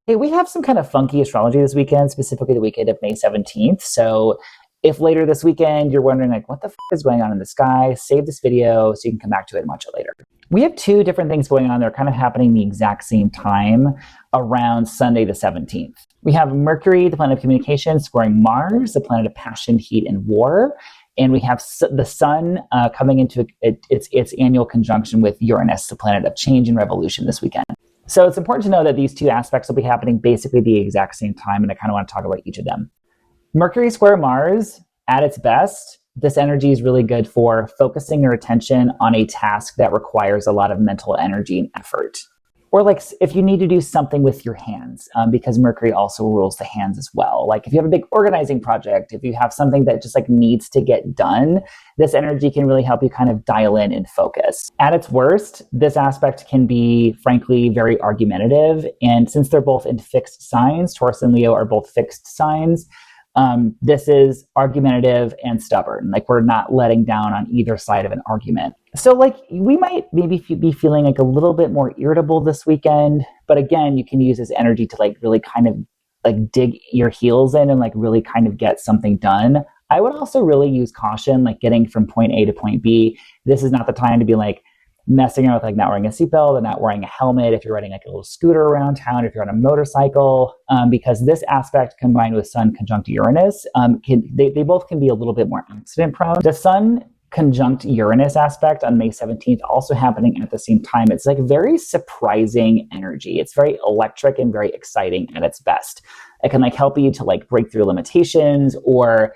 Hey, we have some kind of funky astrology this weekend, specifically the weekend of May 17th. So if later this weekend you're wondering like what the is going on in the sky, save this video so you can come back to it and watch it later. We have two different things going on. They're kind of happening the exact same time around Sunday the 17th. We have Mercury, the planet of communication, squaring Mars, the planet of passion, heat, and war. And we have the sun coming into its annual conjunction with Uranus, the planet of change and revolution this weekend. So it's important to know that these two aspects will be happening basically the exact same time, and I kind of want to talk about each of them. Mercury square Mars, at its best, this energy is really good for focusing your attention on a task that requires a lot of mental energy and effort. Or like if you need to do something with your hands, because Mercury also rules the hands as well. Like if you have a big organizing project, if you have something that just like needs to get done, this energy can really help you kind of dial in and focus. At its worst, this aspect can be, frankly, very argumentative. And since they're both in fixed signs, Taurus and Leo are both fixed signs, this is argumentative and stubborn. Like we're not letting down on either side of an argument. So like we might maybe be feeling like a little bit more irritable this weekend, but again, you can use this energy to like really kind of like dig your heels in and like really kind of get something done. I would also really use caution, like getting from point A to point B. This is not the time to be like messing around with like not wearing a seatbelt or not wearing a helmet if you're riding like a little scooter around town, if you're on a motorcycle, because this aspect combined with Sun conjunct Uranus, they both can be a little bit more accident prone. The Sun conjunct Uranus aspect on May 17th also happening at the same time. It's like very surprising energy. It's very electric and very exciting at its best. It can like help you to like break through limitations, or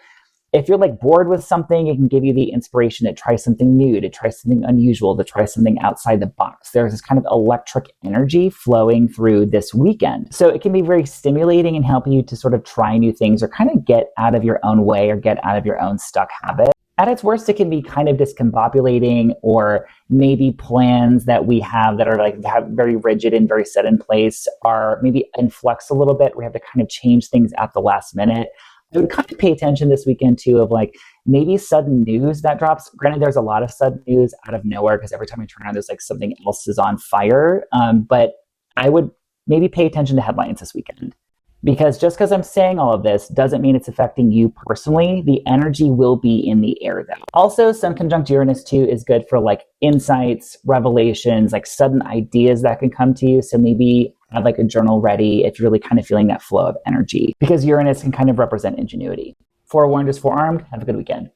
if you're like bored with something, it can give you the inspiration to try something new, to try something unusual, to try something outside the box. There's this kind of electric energy flowing through this weekend. So it can be very stimulating and help you to sort of try new things or kind of get out of your own way or get out of your own stuck habit. At its worst, it can be kind of discombobulating, or maybe plans that we have that are like very rigid and very set in place are maybe in flux a little bit. We have to kind of change things at the last minute. I would kind of pay attention this weekend too of like maybe sudden news that drops. Granted, there's a lot of sudden news out of nowhere because every time I turn on, there's like something else is on fire. But I would maybe pay attention to headlines this weekend, because just because I'm saying all of this doesn't mean it's affecting you personally. The energy will be in the air though. Also, Sun conjunct Uranus too is good for like insights, revelations, like sudden ideas that can come to you. So maybe have like a journal ready if you're really kind of feeling that flow of energy, because Uranus can kind of represent ingenuity. Forewarned is forearmed. Have a good weekend.